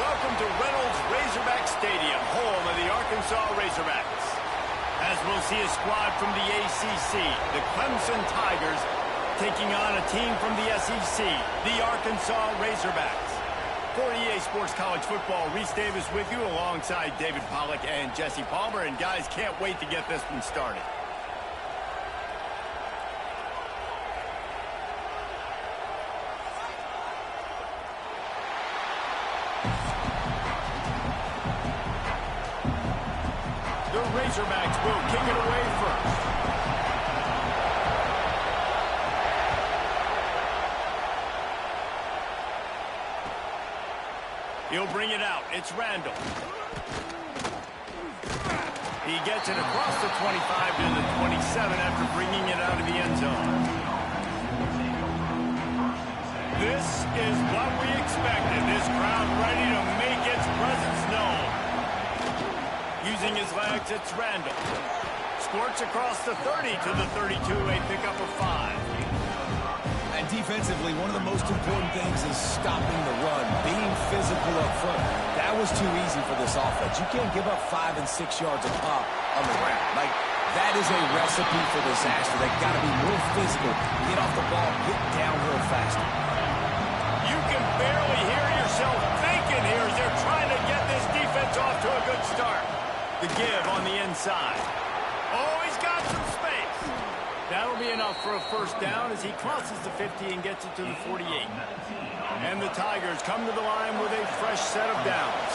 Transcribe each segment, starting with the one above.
welcome to Reynolds Razorback Stadium, home of the Arkansas Razorbacks. As we'll see a squad from the ACC, the Clemson Tigers, taking on a team from the SEC, the Arkansas Razorbacks. For EA Sports College Football, Reese Davis with you alongside David Pollack and Jesse Palmer. And guys, can't wait to get this one started. The Razorbacks will kick it away first. He'll bring it out. It's Randall. He gets it across the 25 to the 27 after bringing it out of the end zone. This is what we expected. This crowd ready to make its presence known. Using his legs, it's Randall. Squirts across the 30 to the 32, a pickup of 5. And defensively, one of the most important things is stopping the run, being physical up front. That was too easy for this offense. You can't give up 5 and 6 yards a pop on the ground. Like, that is a recipe for disaster. They've got to be more physical, get off the ball, get downhill faster. You can barely hear yourself thinking here as they're trying to get this defense off to a good start. The give on the inside. Oh, he's got some space. That'll be enough for a first down as he crosses the 50 and gets it to the 48. And the Tigers come to the line with a fresh set of downs.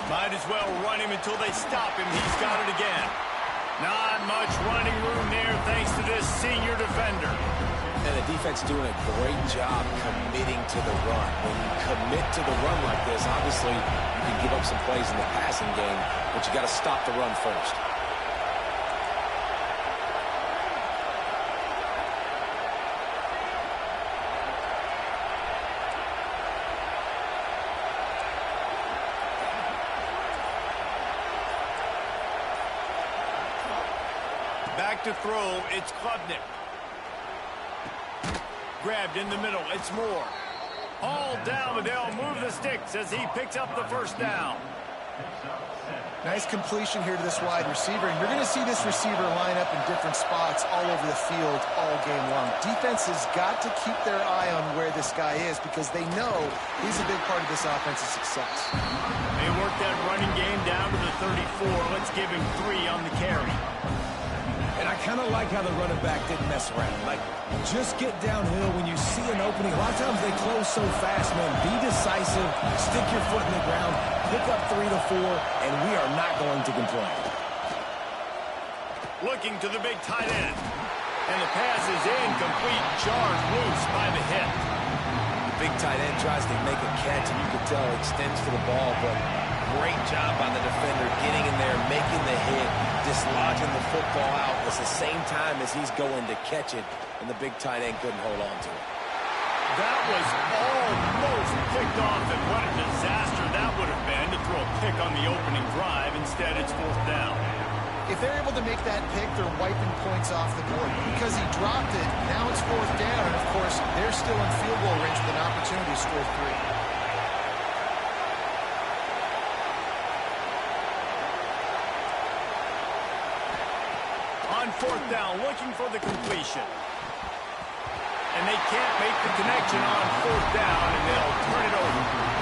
Might as well run him until they stop him. He's got it again. Not much running room there thanks to this senior defender. And the defense doing a great job committing to the run. When you commit to the run like this, obviously you can give up some plays in the passing game, but you got to stop the run first. Back to throw, it's Klubnik. Grabbed in the middle, it's Moore. All down, but they'll move the sticks as he picks up the first down. Nice completion here to this wide receiver, and you're going to see this receiver line up in different spots all over the field all game long. Defense has got to keep their eye on where this guy is because they know he's a big part of this offense's success. They work that running game down to the 34. Let's give him 3 on the carry. And I kind of like how the running back didn't mess around. Like, just get downhill when you see an opening. A lot of times they close so fast, man. Be decisive, stick your foot in the ground, pick up 3 to 4, and we are not going to complain. Looking to the big tight end. And the pass is incomplete, charged loose by the hit. The big tight end tries to make a catch, and you can tell it extends to the ball, but great job by the defender getting in there, making the hit, dislodging the football out at the same time as he's going to catch it, and the big tight end couldn't hold on to it. That was almost picked off, and what a disaster that would have been to throw a pick on the opening drive. Instead, it's 4th down. If they're able to make that pick, they're wiping points off the board. Because he dropped it, now it's 4th down, and of course, they're still in field goal range with an opportunity to score 3. On 4th down, looking for the completion. And they can't make the connection on 4th down, and they'll turn it over.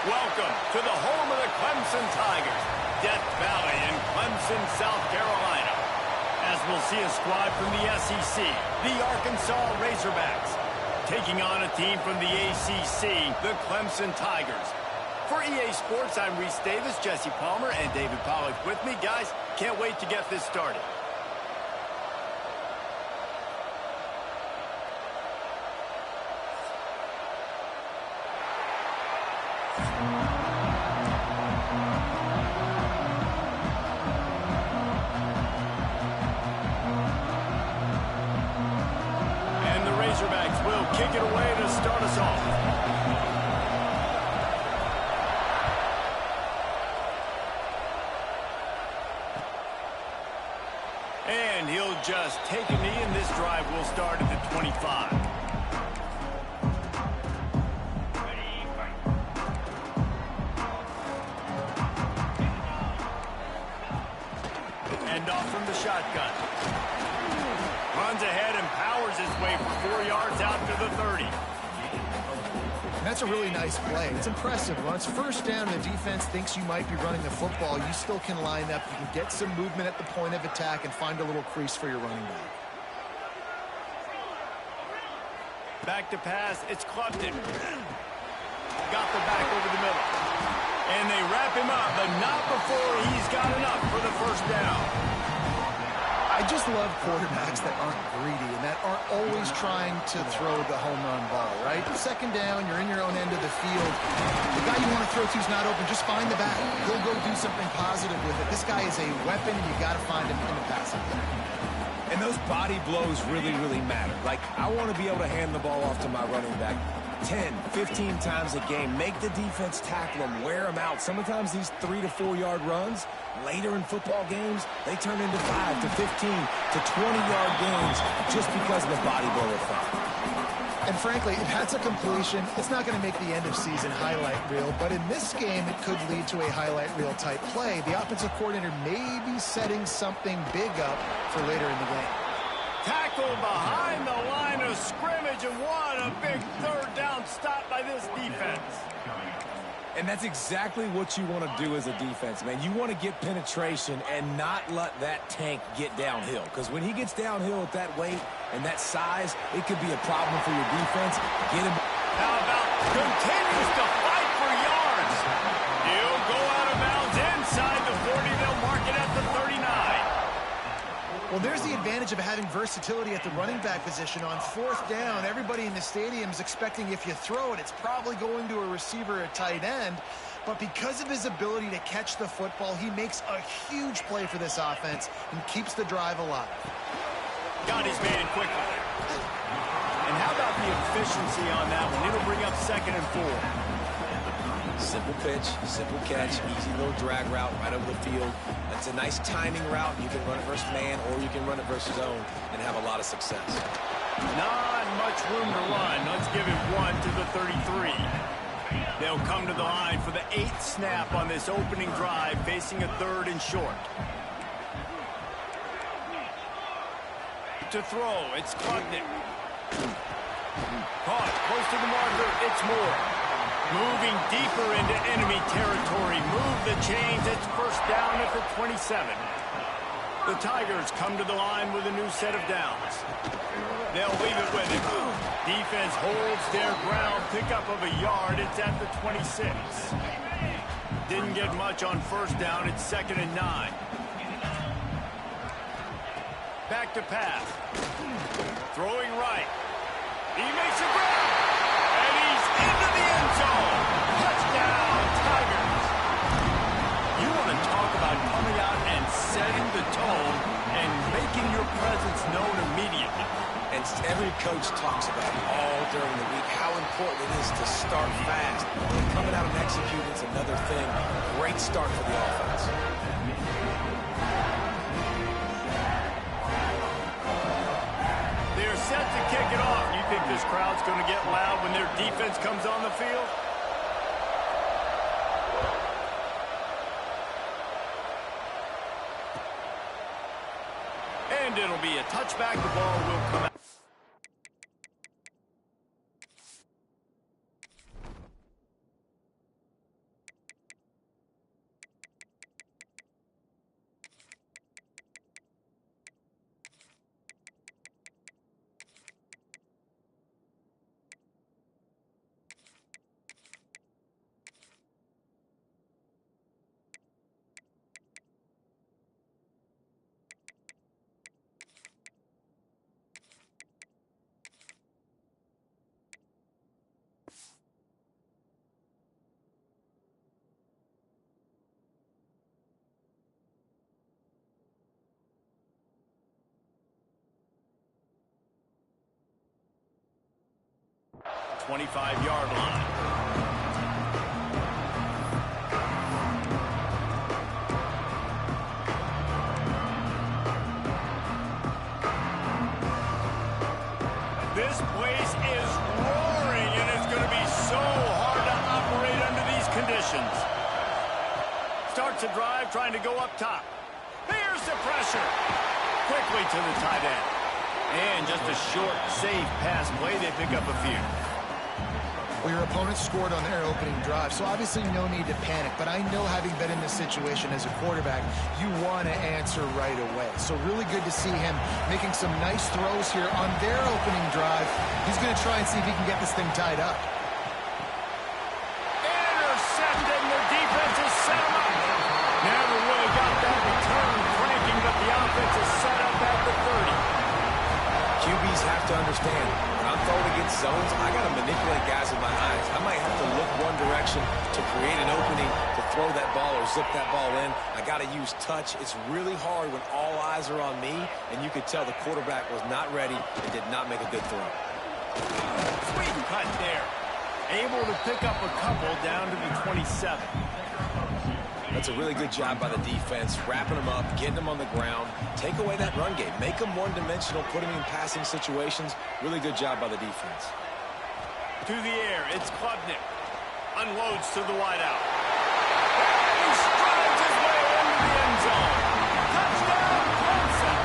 Welcome to the home of the Clemson Tigers, Death Valley in Clemson, South Carolina. As we'll see a squad from the SEC, the Arkansas Razorbacks, taking on a team from the ACC, the Clemson Tigers. For EA Sports, I'm Reese Davis, Jesse Palmer, and David Pollack with me. Guys, can't wait to get this started. And the Razorbacks will kick it away to start us off. And he'll just take a knee, and this drive will start at the 25. And off from the shotgun. Runs ahead and powers his way for 4 yards out to the 30. That's a really nice play. It's impressive. When it's first down and the defense thinks you might be running the football, you still can line up. You can get some movement at the point of attack and find a little crease for your running back. Back to pass. It's Clumpton. Got the back over the middle. And they wrap him up, but not before he's got enough for the first down. I just love quarterbacks that aren't greedy and that aren't always trying to throw the home run ball, right? Second down, you're in your own end of the field. The guy you want to throw to is not open. Just find the back. He'll go do something positive with it. This guy is a weapon. You got to find him in the passing game. And those body blows really, really matter. Like, I want to be able to hand the ball off to my running back 10, 15 times a game. Make the defense tackle him, wear him out. Sometimes these 3 to 4 yard runs, later in football games, they turn into 5 to 15 to 20-yard games just because of the body blow effect. And frankly, if that's a completion, it's not going to make the end of season highlight reel. But in this game, it could lead to a highlight reel type play. The offensive coordinator may be setting something big up for later in the game. Tackled behind the line of scrimmage, and what a big third down stop by this defense. And that's exactly what you want to do as a defense, man. You want to get penetration and not let that tank get downhill. Because when he gets downhill at that weight and that size, it could be a problem for your defense. Get him. How about continues to fight for yards? He'll go out of bounds inside the 40. They'll mark it at the 39. Well, there's the advantage of having versatility at the running back position. On fourth down, everybody in the stadium is expecting if you throw it, it's probably going to a receiver or tight end. But because of his ability to catch the football, he makes a huge play for this offense and keeps the drive alive. Got his man quickly. And how about the efficiency on that one? It'll bring up 2nd and 4. Simple pitch, simple catch, easy little drag route right over the field. That's a nice timing route. You can run it versus man or you can run it versus zone and have a lot of success. Not much room to run. Let's give him 1 to the 33. They'll come to the line for the 8th snap on this opening drive, facing a 3rd and short. To throw, it's Klubnik. Caught close to the marker, it's Moore. Moving deeper into enemy territory. Move the chains. It's first down at the 27. The Tigers come to the line with a new set of downs. They'll leave it with him. Defense holds their ground. Pickup of a yard. It's at the 26. Didn't get much on first down. It's 2nd and 9. Back to pass. Throwing right. He makes a grab. And he's into the end zone. Touchdown, Tigers. You want to talk about coming out and setting the tone and making your presence known immediately. And every coach talks about it all during the week, how important it is to start fast. And coming out and executing is another thing. Great start for the offense. They're set to kick it off. You think this crowd's going to get loud when their defense comes on the field? And it'll be a touchback. The ball will come out. 25-yard line. This place is roaring, and it's going to be so hard to operate under these conditions. Starts a drive trying to go up top. Here's the pressure. Quickly to the tight end. And just a short, safe pass play. They pick up a few. Well, your opponent scored on their opening drive, so obviously no need to panic. But I know, having been in this situation as a quarterback, you want to answer right away. So really good to see him making some nice throws here on their opening drive. He's going to try and see if he can get this thing tied up. Intercepted, and the defense is set him up. Never really got that return cranking, but the offense is set up at the 30. QBs have to understand, when I'm throwing against zones, I got to manipulate guys with my eyes. I might have to look one direction to create an opening to throw that ball or zip that ball in. I got to use touch. It's really hard when all eyes are on me, and you could tell the quarterback was not ready and did not make a good throw. Sweet cut there. Able to pick up a couple down to the 27. That's a really good job by the defense, wrapping them up, getting them on the ground. Take away that run game. Make them one-dimensional, put them in passing situations. Really good job by the defense. To the air, it's Klubnik. Unloads to the wideout. And he strides his way into the end zone. Touchdown, Clemson.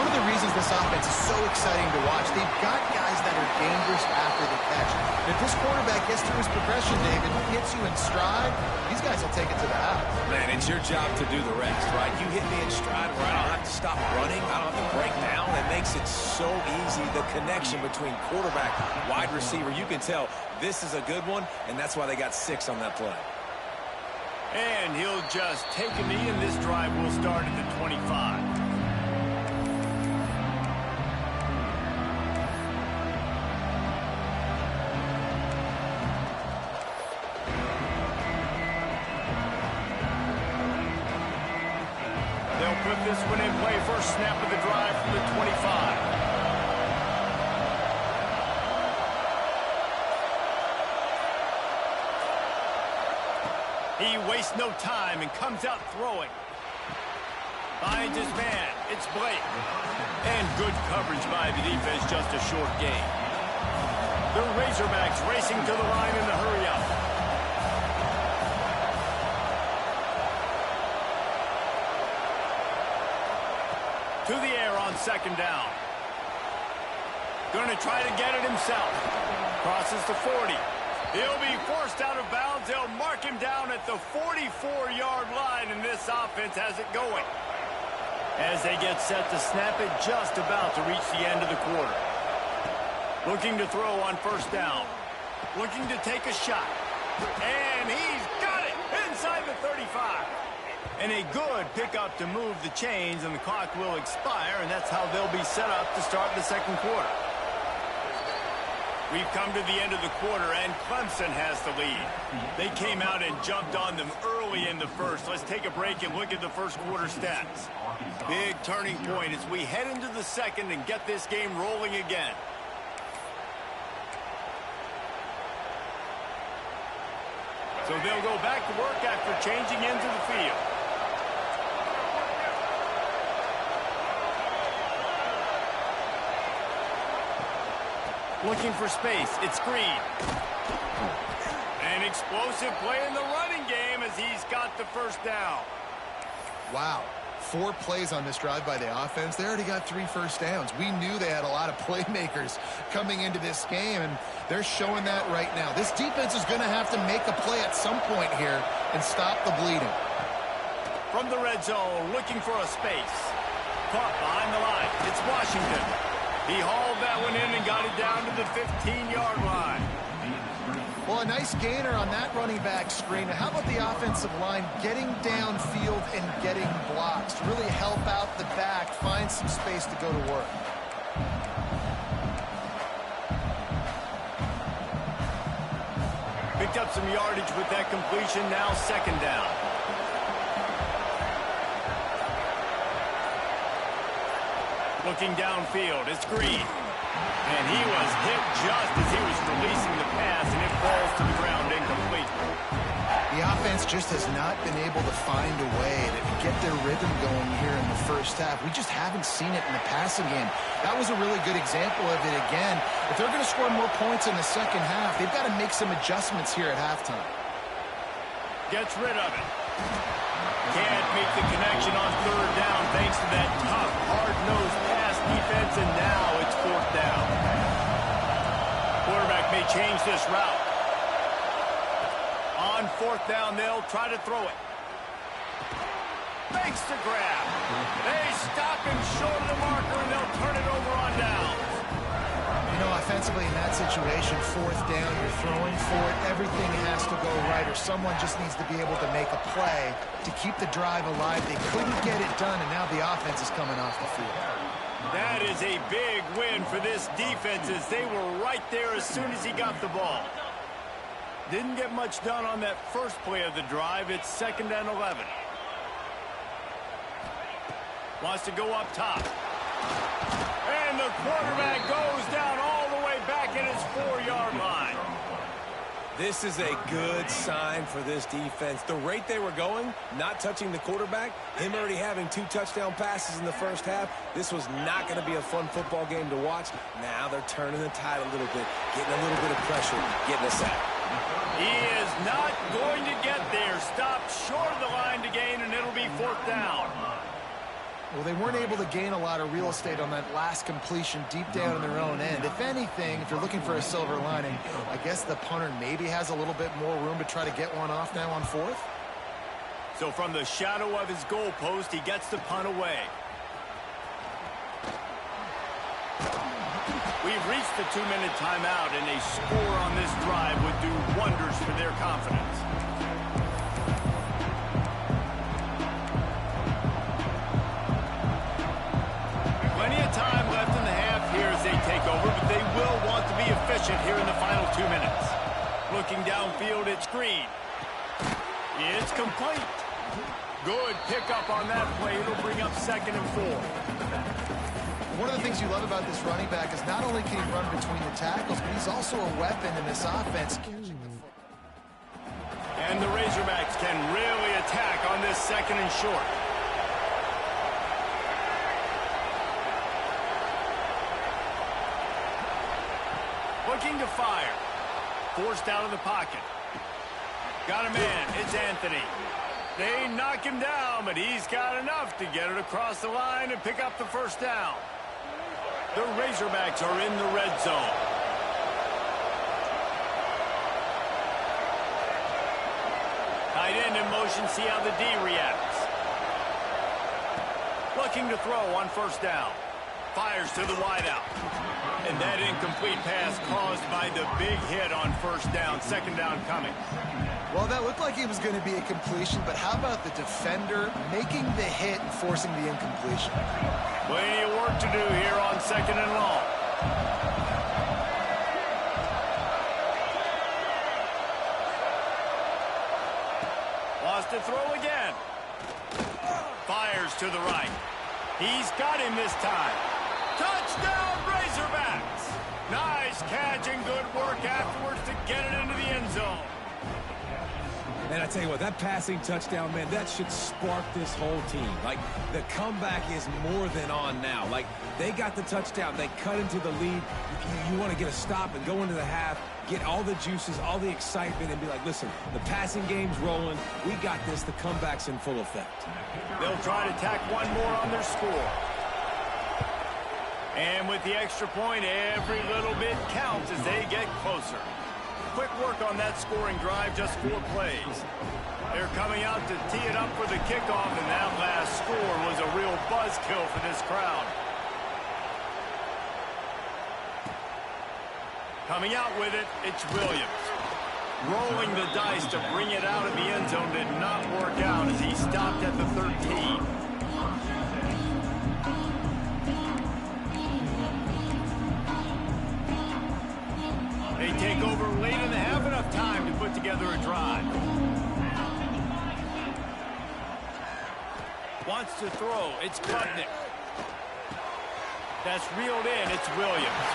One of the reasons this offense is so exciting to watch, they've got guys that are dangerous after the catch. And if this quarterback gets through his progression, David, hits you in stride, these guys will take it to the house. Man, it's your job to do the rest, right? You hit me in stride where I don't have to stop running. I don't have to break down. It makes it so easy. The connection between quarterback, wide receiver, you can tell this is a good one, and that's why they got 6 on that play. And he'll just take a knee, and this drive will start at the 25. They'll put this one in play. First snap of the drive from the 25. He wastes no time and comes out throwing. Finds his man. It's Blake. And good coverage by the defense, just a short gain. The Razorbacks racing to the line in the hurry-up. To the air on second down. Going to try to get it himself. Crosses the 40. He'll be forced out of bounds. They'll mark him down at the 44-yard line, and this offense has it going. As they get set to snap it, just about to reach the end of the quarter. Looking to throw on first down. Looking to take a shot. And he's got it inside the 35. And a good pickup to move the chains, and the clock will expire, and that's how they'll be set up to start the second quarter. We've come to the end of the quarter, and Clemson has the lead. They came out and jumped on them early in the first. Let's take a break and look at the first quarter stats. Big turning point as we head into the second and get this game rolling again. So they'll go back to work after changing into the field. Looking for space. It's Green. An explosive play in the running game as he's got the first down. Wow. 4 plays on this drive by the offense. They already got 3 first downs. We knew they had a lot of playmakers coming into this game, and they're showing that right now. This defense is going to have to make a play at some point here and stop the bleeding. From the red zone, looking for a space. Caught behind the line. It's Washington. He hauled that one in and got it down to the 15-yard line. Well, a nice gainer on that running back screen. How about the offensive line getting downfield and getting blocks to really help out the back, find some space to go to work? Picked up some yardage with that completion. Now second down. Looking downfield, it's Green. And he was hit just as he was releasing the pass, and it falls to the ground incomplete. The offense just has not been able to find a way to get their rhythm going here in the first half. We just haven't seen it in the passing game. That was a really good example of it again. If they're going to score more points in the second half, they've got to make some adjustments here at halftime. Gets rid of it. Can't make the connection on third down thanks to that tough, hard-nosed pass defense, and now it's fourth down. Quarterback may change this route. On fourth down, they'll try to throw it. Makes the grab. They stop him short of the marker, and they'll turn it over on downs. You know, offensively in that situation, fourth down, you're throwing for it. Everything has to go right, or someone just needs to be able to make a play to keep the drive alive. They couldn't get it done, and now the offense is coming off the field. That is a big win for this defense, as they were right there as soon as he got the ball. Didn't get much done on that first play of the drive. It's 2nd and 11. Wants to go up top. And the quarterback goes down all the way back at his 4-yard line. This is a good sign for this defense. The rate they were going, not touching the quarterback, him already having 2 touchdown passes in the first half, this was not going to be a fun football game to watch. Now they're turning the tide a little bit, getting a little bit of pressure, getting a sack. He is not going to get there. Stopped short of the line to gain, and it'll be 4th down. Well, they weren't able to gain a lot of real estate on that last completion deep down in their own end. If anything, if you're looking for a silver lining, I guess the punter maybe has a little bit more room to try to get one off now on 4th. So from the shadow of his goal post, he gets the punt away. We've reached the 2-minute timeout, and a score on this drive would do wonders for their confidence. Plenty of time left in the half here as they take over, but they will want to be efficient here in the final 2 minutes. Looking downfield, it's Green. It's complete. Good pickup on that play. It'll bring up 2nd and 4. One of the things you love about this running back is not only can he run between the tackles, but he's also a weapon in this offense. And the Razorbacks can really attack on this 2nd and short. Looking to fire. Forced out of the pocket. Got a man. It's Anthony. They knock him down, but he's got enough to get it across the line and pick up the first down. The Razorbacks are in the red zone. Tight end in motion, see how the D reacts. Looking to throw on first down. Fires to the wideout. And that incomplete pass caused by the big hit on first down. 2nd down coming. Well, that looked like it was going to be a completion, but how about the defender making the hit and forcing the incompletion? Plenty of work to do here on 2nd and long. Wants to throw again. Fires to the right. He's got him this time. Touchdown, Razorbacks! Nice catch and good work afterwards to get it into the end zone. And I tell you what, that passing touchdown, man, that should spark this whole team. Like, the comeback is more than on now. Like, they got the touchdown. They cut into the lead. You want to get a stop and go into the half, get all the juices, all the excitement, and be like, listen, the passing game's rolling. We got this. The comeback's in full effect. They'll try to tack one more on their score. And with the extra point, every little bit counts as they get closer. Quick work on that scoring drive, just 4 plays. They're coming out to tee it up for the kickoff, and that last score was a real buzzkill for this crowd. Coming out with it, it's Williams. Rolling the dice to bring it out of the end zone did not work out as he stopped at the 13. They take over late in the half, enough time to put together a drive. Wants to throw. It's Klubnik. That's reeled in. It's Williams.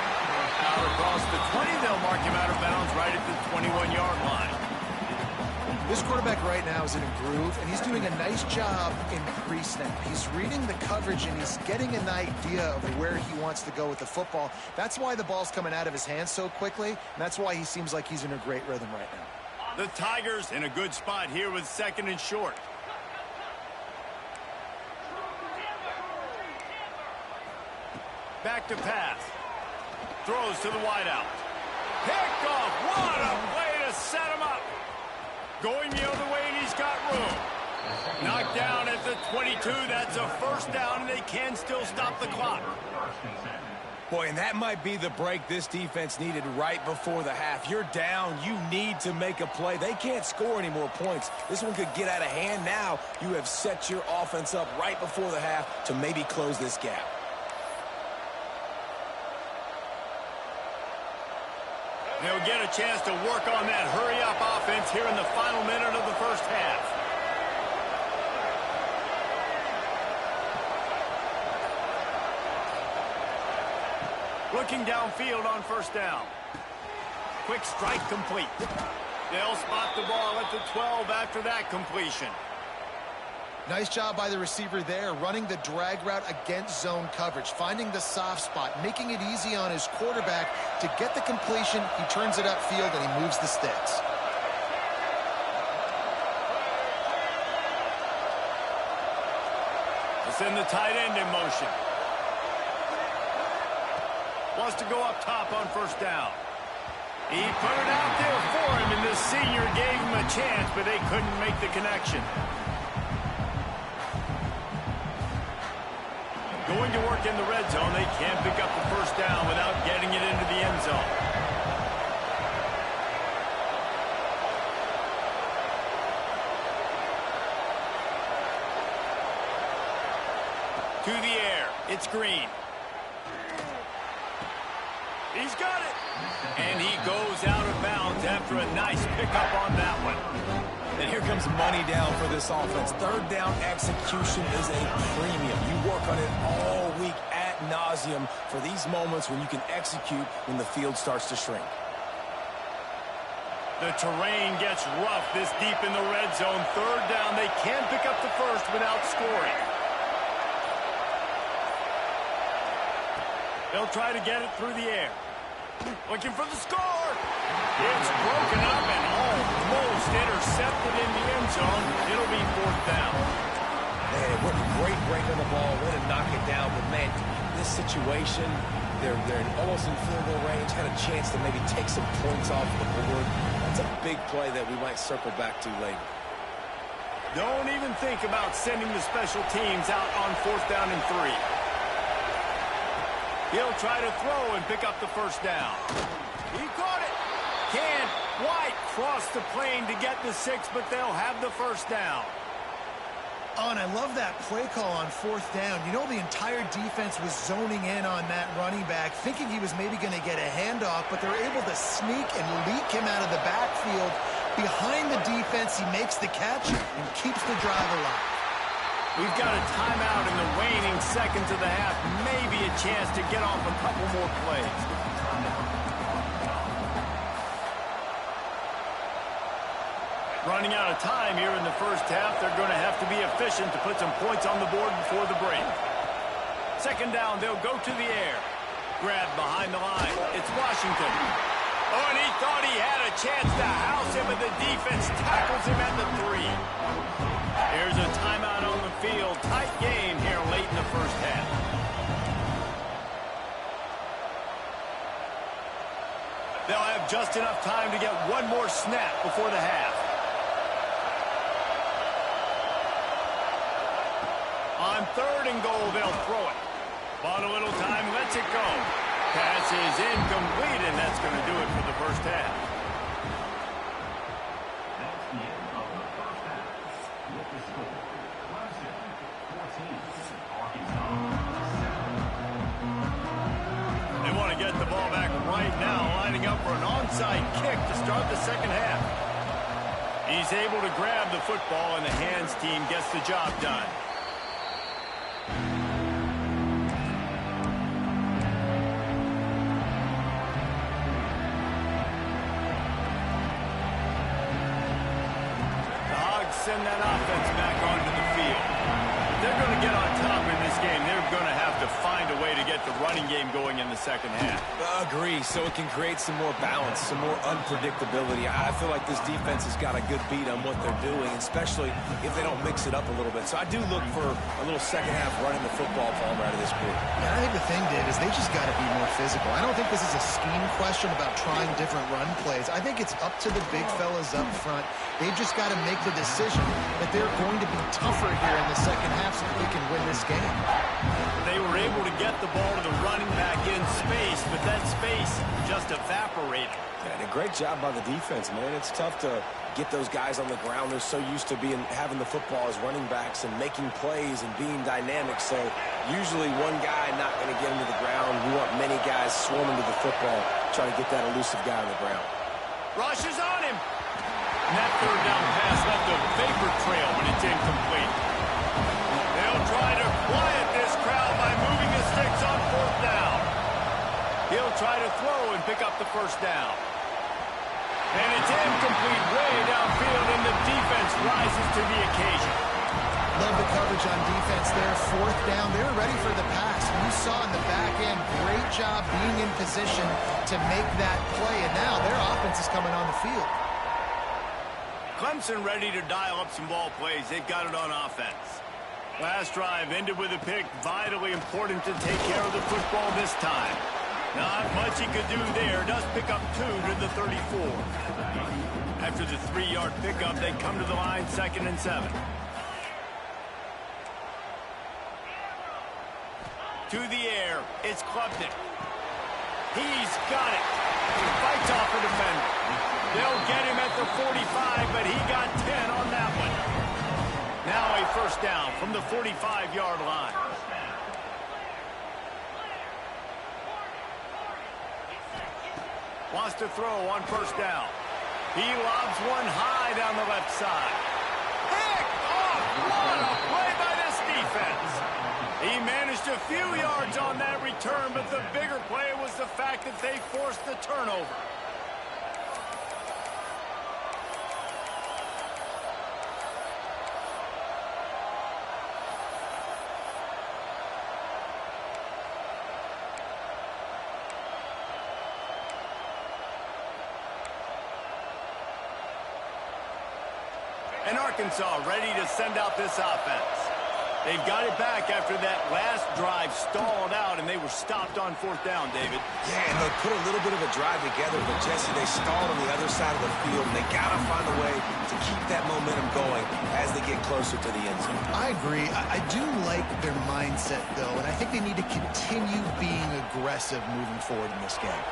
Out across the 20, they'll mark him out of bounds right at the 21-yard line. This quarterback right now is in a groove, and he's doing a nice job in pre-snap. He's reading the coverage, and he's getting an idea of where he wants to go with the football. That's why the ball's coming out of his hands so quickly, and that's why he seems like he's in a great rhythm right now. The Tigers in a good spot here with 2nd and short. Back to pass. Throws to the wideout. Picked off. What a way to set him up. Going the other way, and he's got room. Knocked down at the 22. That's a first down, and they can still stop the clock. Boy, and that might be the break this defense needed right before the half. You're down. You need to make a play. They can't score any more points. This one could get out of hand now. You have set your offense up right before the half to maybe close this gap. They'll get a chance to work on that hurry-up offense here in the final minute of the first half. Looking downfield on first down. Quick strike complete. They'll spot the ball at the 12 after that completion. Nice job by the receiver there, running the drag route against zone coverage, finding the soft spot, making it easy on his quarterback to get the completion. He turns it upfield, and he moves the sticks. Let's send the tight end in motion. Wants to go up top on first down. He put it out there for him, and the senior gave him a chance, but they couldn't make the connection. Going to work in the red zone. They can't pick up the first down without getting it into the end zone. To the air. It's Green. He's got it. And he goes out of bounds after a nice pickup on that one. And here comes money down for this offense. Third down execution is a premium. You work on it all week ad nauseum for these moments when you can execute when the field starts to shrink. The terrain gets rough this deep in the red zone. Third down, they can pick up the first without scoring. They'll try to get it through the air. Looking for the score. It's broken up and almost intercepted in the end zone. It'll be fourth down. Man, what a great break on the ball. Way to knock it down. But, man, this situation, they're almost in field goal range. Had a chance to maybe take some points off the board. That's a big play that we might circle back to later. Don't even think about sending the special teams out on fourth down and 3. He'll try to throw and pick up the first down. He caught it. Can White cross the plane to get the 6, but they'll have the first down. Oh, and I love that play call on fourth down. You know, the entire defense was zoning in on that running back, thinking he was maybe going to get a handoff, but they're able to sneak and leak him out of the backfield. Behind the defense, he makes the catch and keeps the drive alive. We've got a timeout in the waning seconds of the half. Maybe a chance to get off a couple more plays. Running out of time here in the first half. They're going to have to be efficient to put some points on the board before the break. Second down, they'll go to the air. Grab behind the line. It's Washington. Oh, and he thought he had a chance to house him, and the defense tackles him at the 3. Here's a timeout on the field. Tight game here late in the first half. They'll have just enough time to get one more snap before the half. On third and goal, they'll throw it. Bought a little time, lets it go. Pass is incomplete, and that's going to do it for the first half. They want to get the ball back right now, lining up for an onside kick to start the second half. He's able to grab the football, and the hands team gets the job done. send that offense back onto the field. If they're going to get on top in this game, they're going to have to find a way to get the running game going in the second half. Agree, so it can create some more balance, some more unpredictability. I feel like this defense has got a good beat on what they're doing, especially if they don't mix it up a little bit. So I do look for a little second half running the football Palmer out of this group. Yeah, I think the thing, Dave, is they just got to be more physical. I don't think this is a scheme question about trying different run plays. I think it's up to the big fellas up front. They've just got to make the decision that they're going to be tougher here in the second half so that they can win this game. They were able to get the ball to the running back in space, but that space just evaporated. And a great job by the defense, man. It's tough to get those guys on the ground. They're so used to having the football as running backs and making plays and being dynamic. So usually one guy not going to get him to the ground. We want many guys swarming to the football, trying to get that elusive guy on the ground. Rush is on him. And that third down pass left a vapor trail when it's incomplete. They'll try to quiet this crowd by moving the sticks on fourth down. He'll try to throw and pick up the first down. And it's incomplete way downfield, and the defense rises to the occasion. Love the coverage on defense there. Fourth down. They were ready for the pass. You saw in the back end, great job being in position to make that play. And now their offense is coming on the field. Clemson ready to dial up some ball plays. They've got it on offense. Last drive ended with a pick. Vitally important to take care of the football this time. Not much he could do there. Does pick up 2 to the 34. After the 3-yard pickup, they come to the line 2nd and 7. To the air, it's Klubnik. He's got it. He fights off a defender. They'll get him at the 45, but he got 10 on that one. Now a first down from the 45-yard line. Wants to throw on first down. He lobs one high down the left side. Picked off! What a play by this defense! He managed a few yards on that return, but the bigger play was the fact that they forced the turnover. And Arkansas ready to send out this offense. They've got it back after that last drive stalled out, and they were stopped on fourth down, David. Yeah, and they put a little bit of a drive together, but Jesse, they stalled on the other side of the field, and they got to find a way to keep that momentum going as they get closer to the end zone. I agree. I do like their mindset, though, and I think they need to continue being aggressive moving forward in this game.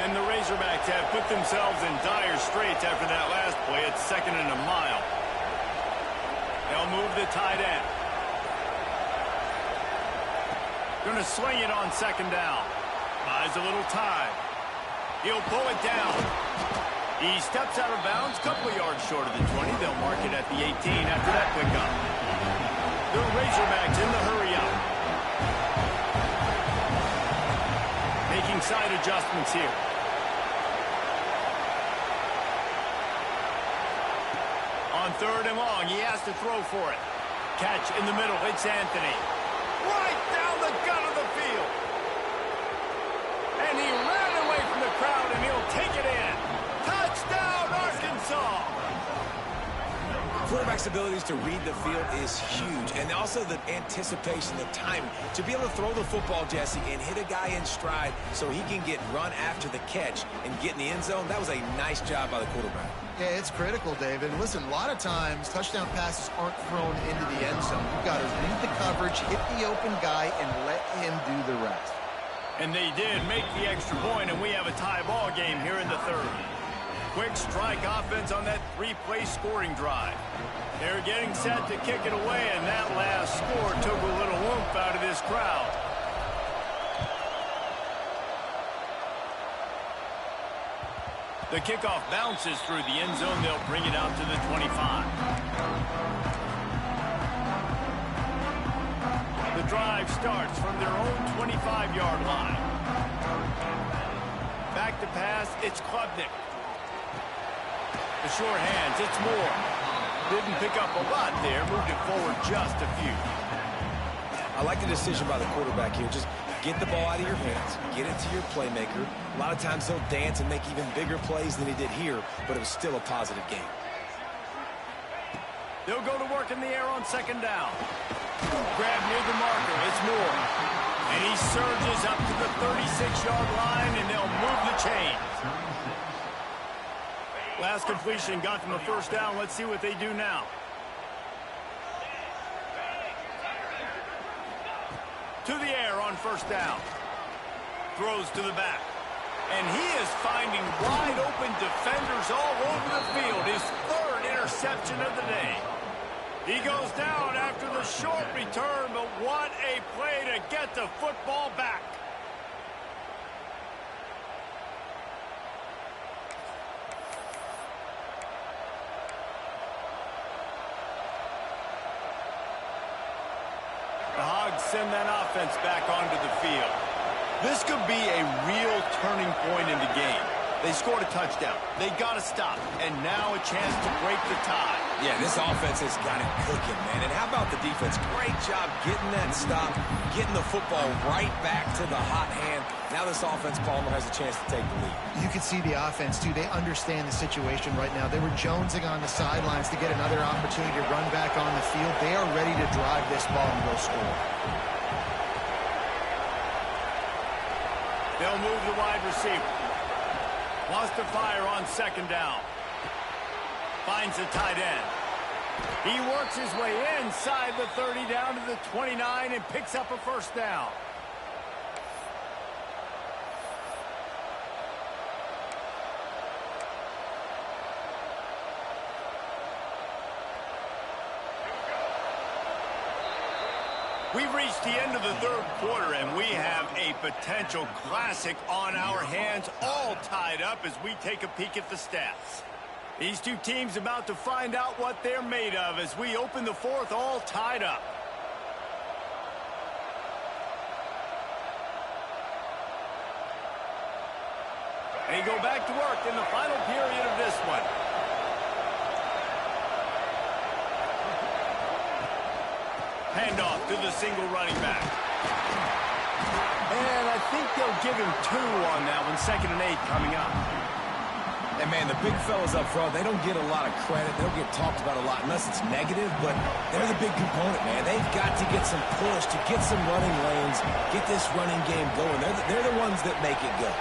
And the Razorbacks have put themselves in dire straits after that last play. It's 2nd and a mile. They'll move the tight end. Going to sling it on 2nd down. Buys a little time. He'll pull it down. He steps out of bounds, couple yards short of the 20. They'll mark it at the 18 after that pickup. The Razorbacks in the hurry up. Making side adjustments here. On 3rd and long, he has to throw for it. Catch in the middle, it's Anthony. Right down the gut of the field. And he ran away from the crowd, and he'll take it in. Touchdown, Arkansas! Quarterback's abilities to read the field is huge, and also the anticipation, the timing. To be able to throw the football, Jesse, and hit a guy in stride so he can get run after the catch and get in the end zone, that was a nice job by the quarterback. Yeah, it's critical, David. Listen, a lot of times touchdown passes aren't thrown into the end zone. You've got to read the coverage, hit the open guy, and let him do the rest. And they did make the extra point, and we have a tie ball game here in the 3rd. Quick strike offense on that 3-play scoring drive. They're getting set to kick it away, and that last score took a little oomph out of this crowd. The kickoff bounces through the end zone. They'll bring it out to the 25. The drive starts from their own 25-yard line. Back to pass, it's Klubnik. The short hands, it's Moore. Didn't pick up a lot there. Moved it forward just a few. I like the decision by the quarterback here. Just get the ball out of your hands. Get it to your playmaker. A lot of times he'll dance and make even bigger plays than he did here, but it was still a positive game. They'll go to work in the air on second down. Grab near the marker. It's Moore. And he surges up to the 36-yard line, and they'll move the chains. Last completion got them a first down. Let's see what they do now. To the air on first down. Throws to the back. And he is finding wide-open defenders all over the field. His third interception of the day. He goes down after the short return, but what a play to get the football back. The Hogs send that offense back onto the field. This could be a real turning point in the game. They scored a touchdown. They got to stop. And now a chance to break the tie. Yeah, this offense has got it cooking, man. And how about the defense? Great job getting that stop, getting the football right back to the hot hand. Now this offense, Palmer, has a chance to take the lead. You can see the offense, too. They understand the situation right now. They were jonesing on the sidelines to get another opportunity to run back on the field. They are ready to drive this ball and go score. They'll move the wide receiver. Wants to fire on second down. Finds the tight end. He works his way inside the 30 down to the 29 and picks up a first down. We've reached the end of the third quarter, and we have a potential classic on our hands, all tied up as we take a peek at the stats. These two teams about to find out what they're made of as we open the fourth, all tied up. They go back to work in the final period of this one. Handoff to the single running back. And I think they'll give him 2 on that one. 2nd and 8 coming up. And, man, the big fellas up front, they don't get a lot of credit. They don't get talked about a lot unless it's negative, but they're the big component, man. They've got to get some push, to get some running lanes, get this running game going. They're the ones that make it go.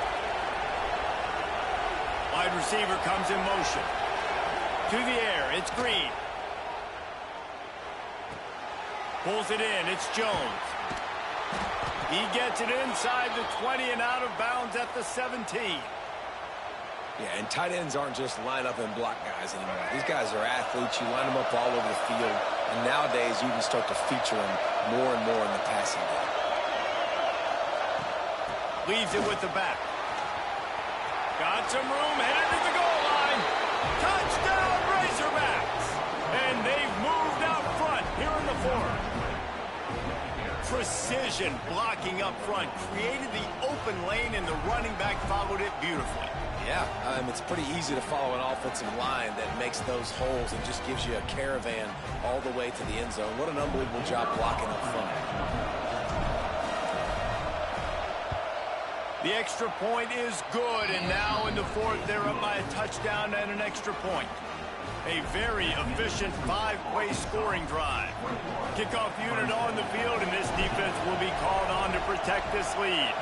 Wide receiver comes in motion. To the air, it's Green. Pulls it in, it's Jones. He gets it inside the 20 and out of bounds at the 17. Yeah, and tight ends aren't just line up and block guys anymore. These guys are athletes. You line them up all over the field. And nowadays, you can start to feature them more and more in the passing game. Leaves it with the back. Got some room, headed to the goal line. Touchdown, Razorbacks! And they've moved out front here in the fourth. Precision blocking up front. Created the open lane, and the running back followed it beautifully. Yeah, it's pretty easy to follow an offensive line that makes those holes and just gives you a caravan all the way to the end zone. What an unbelievable job blocking up front. The extra point is good, and now in the fourth, they're up by a touchdown and an extra point. A very efficient 5-play scoring drive. Kickoff unit on the field, and this defense will be called on to protect this lead.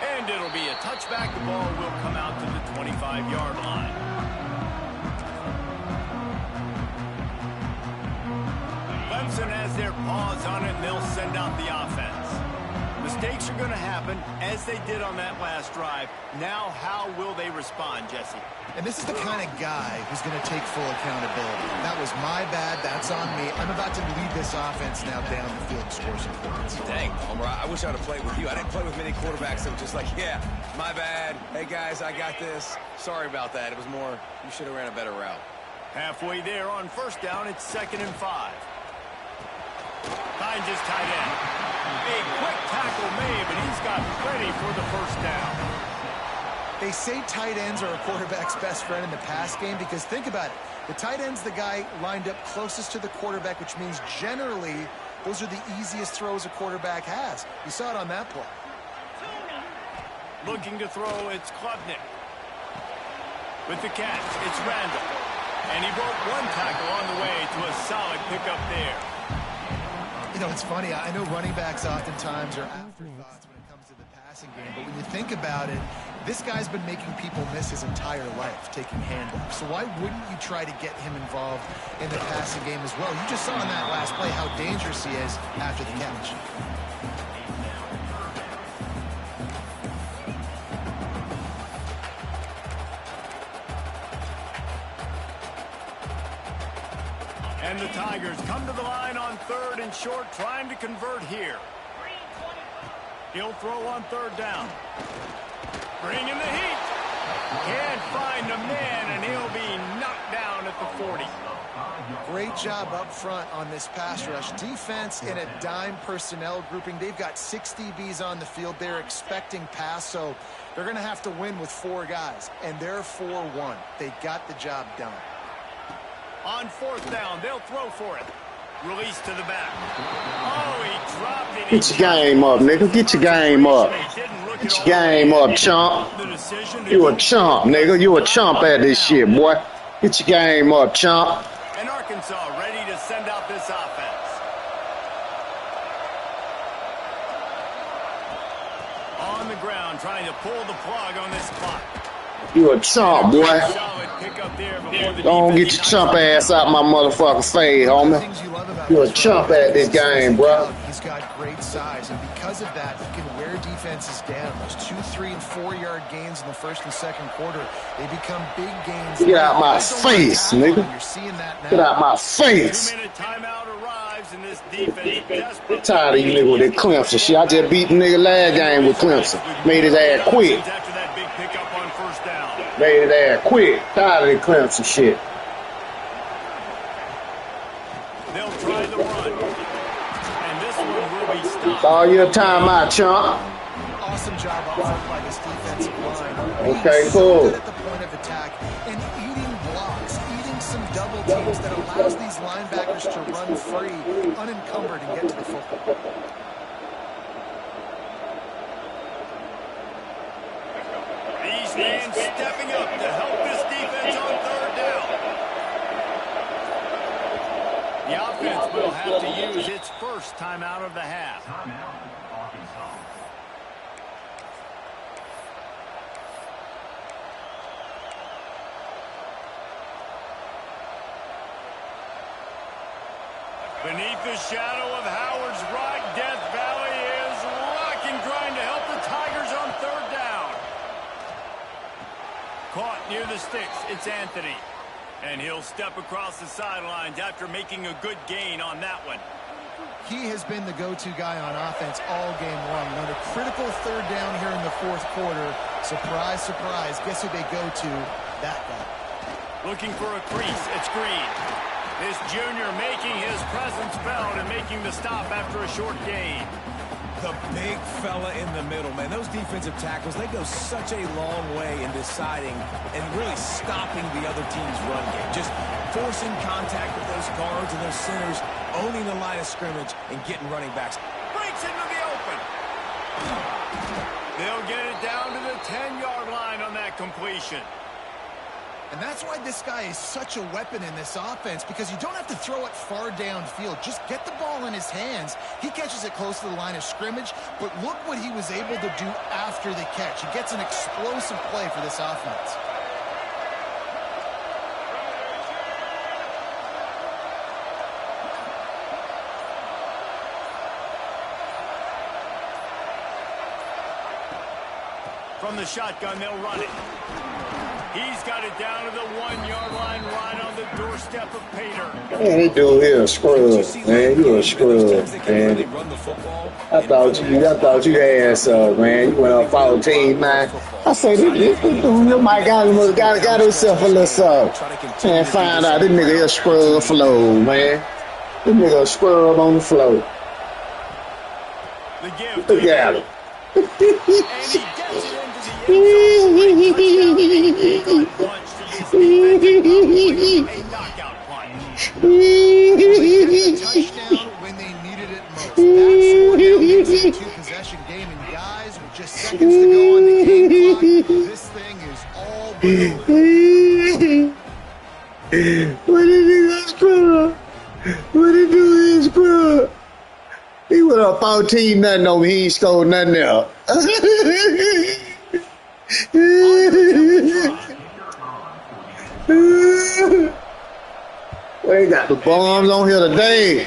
And it'll be a touchback. The ball will come out to the 25-yard line. Clemson has their paws on it, and they'll send out the offense. Mistakes are going to happen, as they did on that last drive. Now, how will they respond, Jesse? And this is the kind of guy who's going to take full accountability. That was my bad. That's on me. I'm about to lead this offense now down the field and score some points. Dang, Palmer, I wish I'd have played with you. I didn't play with many quarterbacks that were just like, yeah, my bad. Hey, guys, I got this. Sorry about that. It was more, you should have ran a better route. Halfway there on first down, it's 2nd and 5. Finds his tight end. A quick tackle made, but he's got plenty for the first down. They say tight ends are a quarterback's best friend in the pass game because think about it. The tight end's the guy lined up closest to the quarterback, which means generally those are the easiest throws a quarterback has. You saw it on that play. Looking to throw, it's Klubnik. With the catch, it's Randall. And he broke one tackle on the way to a solid pickup there. You know, it's funny. I know running backs oftentimes are afterthoughts when it comes to the passing game, but when you think about it, this guy's been making people miss his entire life taking handoffs. So why wouldn't you try to get him involved in the passing game as well? You just saw in that last play how dangerous he is after the catch. And the Tigers come to the line on 3rd and short, trying to convert here. He'll throw on 3rd down. Bring in the heat. Can't find a man, and he'll be knocked down at the 40. Great job up front on this pass rush. Defense in a dime personnel grouping. They've got 6 DBs on the field. They're expecting pass, so they're going to have to win with 4 guys, and they're 4-1. They got the job done. On 4th down, they'll throw for it. Release to the back. Oh, he dropped it. Get your game up, nigga. Get your game up. Get your game up, chump. You a chump, nigga. You a chump at this shit, boy. Get your game up, chump. And Arkansas ready to send out this offense. On the ground, trying to pull the plug on this clock. You a chump, boy. Don't get your chump ass out my motherfucking face, homie. You a chump at this game, bro. He's got great size, and because of that, he can wear defenses down. Those 2-, 3-, and 4-yard gains in the 1st and 2nd quarter, they become big gains. Get out my face, nigga. You're seeing that now. Get out my face. 2-minute timeout arrives, and this defense I'm tired of you nigga with that Clemson shit. I just beat the nigga last game with Clemson. Made his ass quit. After that big pickup on 1st down. Made his ass quit. Tired of that Clemson shit. They'll try the run. And this one will be stopped. It's all your timeout, chump. Awesome job up front by this defensive line. Okay, cool. At the point of attack and eating blocks, eating some double teams that allows these linebackers to run free, unencumbered, and get to the football. These men stepping up to help this defense on 3rd down. The offense will have to use its first timeout of the half. Beneath the shadow of Howard's Rock, Death Valley is rocking, trying to help the Tigers on 3rd down. Caught near the sticks, it's Anthony. And he'll step across the sidelines after making a good gain on that one. He has been the go-to guy on offense all game long. On a critical 3rd down here in the 4th quarter, surprise, surprise, guess who they go to? That guy. Looking for a crease, it's Green. This junior making his presence felt and making the stop after a short gain. The big fella in the middle, man. Those defensive tackles, they go such a long way in deciding and really stopping the other team's run game. Just forcing contact with those guards and those centers, owning the line of scrimmage, and getting running backs. Breaks into the open. They'll get it down to the 10-yard line on that completion. And that's why this guy is such a weapon in this offense, because you don't have to throw it far downfield. Just get the ball in his hands. He catches it close to the line of scrimmage, but look what he was able to do after the catch. He gets an explosive play for this offense. From the shotgun, they'll run it. He's got it down to the 1-yard line, right on the doorstep of Pater. Man, they do here a scrub, man. You a scrub, man. I thought you ass up, man. You went on follow team, man. I say this dude might got himself a little something. Man, find out this nigga a scrub flow, man. This nigga a scrub on the floor. The gift. Look at him. And he gets it into the end zone. Just seconds to go on the game clock. This thing is all blue. What did he do, scrub? What did he do is scrub? He went up 14 nothing over. He ain't scored nothing else. We got the bombs on here today.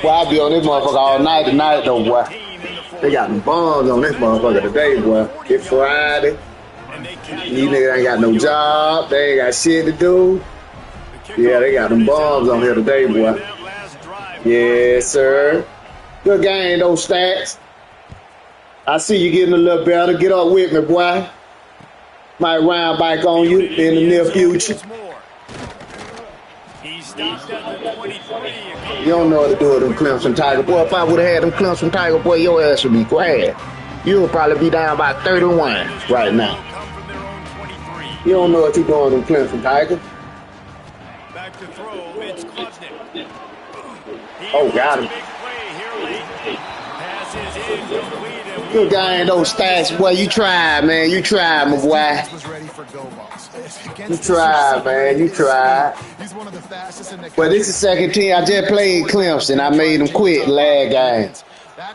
Boy, I'll be on this motherfucker all night tonight, though, boy. They got the bombs on this motherfucker today, boy. It's Friday. These niggas ain't got no job. They ain't got shit to do. Yeah, they got them bombs on here today, boy. Yes, sir. Good game, those stats. I see you getting a little better. Get up with me, boy. Might round back on you in the near future. You don't know what to do with them Clemson Tiger. Boy, if I would have had them Clemson Tiger, boy, your ass would be quiet. You would probably be down by 31 right now. You don't know what you're doing with them Clemson Tiger. Back to throw, it's Klubnik. Oh, got him. Good guy, those stats, boy. You tried, man. You tried, my boy. You tried, man. You tried. But this is second team. I just played Clemson. I made them quit last game.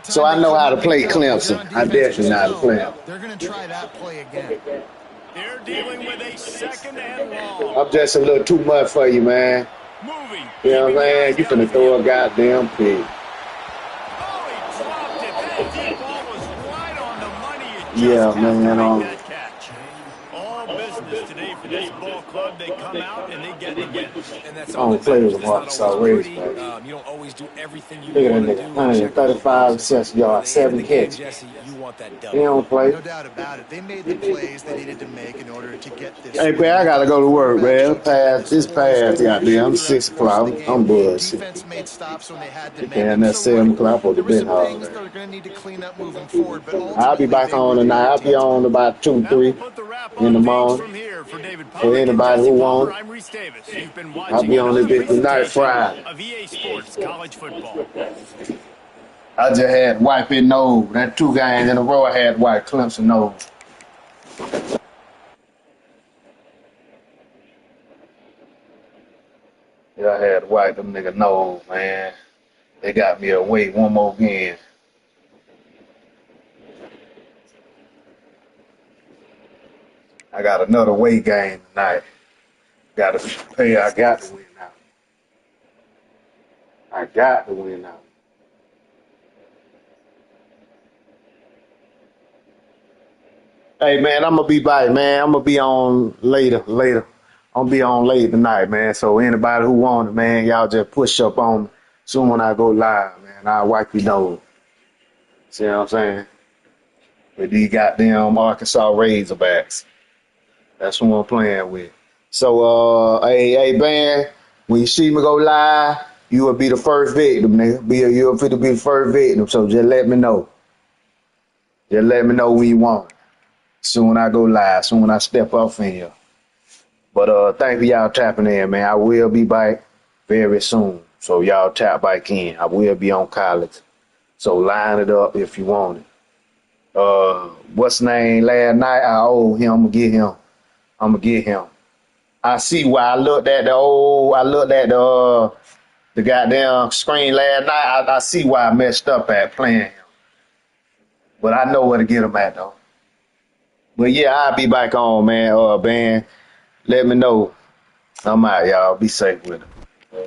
So I know how to play Clemson. I definitely know how to play them. They're going to try that play again. They're dealing with a second and long. I'm just a little too much for you, man. Moving. You know what I'm saying? You finna throw a goddamn pig. Yeah, man. All business today for this ball club. They come out and they get it again. And that's all the players of Arkansas raised. You don't always do everything you Look at want that to nigga, do. 135 reception yards, 7 catches. You want that He don't play. No doubt about it. They made the plays they needed to make in order to get this. Hey, man, I gotta go to work, man. This pass, goddamn. 6 o'clock. I'm bullshit. Defense made stops when they had to make And that's 7 o'clock. I'm supposed to be home. They're going to need to clean up moving forward. But I'll be back on tonight. I'll be on about 2, 3 in the morning. For anybody who wants. I'll be on this bitch tonight, Friday. Of EA Sports College Football. I just had wipe it nose. That 2 games in a row I had white Clemson nose. Yeah, I had white them nigga nose, man. They got me away one more game. I got another away game tonight. Got to pay. I got to win now. I got to win now. Hey, man, I'm going to be back, man. I'm going to be on later. I'm going to be on late tonight, man. So anybody who want it, man, y'all just push up on me. Soon when I go live, man, I'll wipe your nose. See what I'm saying? With these goddamn Arkansas Razorbacks. That's what I'm playing with. So, hey, man, when you see me go live, you will be the first victim, nigga. You'll be the first victim, so just let me know. Just let me know when you want it. Soon I go live, soon I step off in here. But thank you y'all tapping in, man. I will be back very soon. So y'all tap back in. I will be on college. So line it up if you want it. What's name last night? I owe him. I'm gonna get him. I see why I looked at the goddamn screen last night. I see why I messed up at playing him. But I know where to get him at though. But yeah, I'll be back on, man. Ben, let me know. I'm out, y'all. Be safe with it.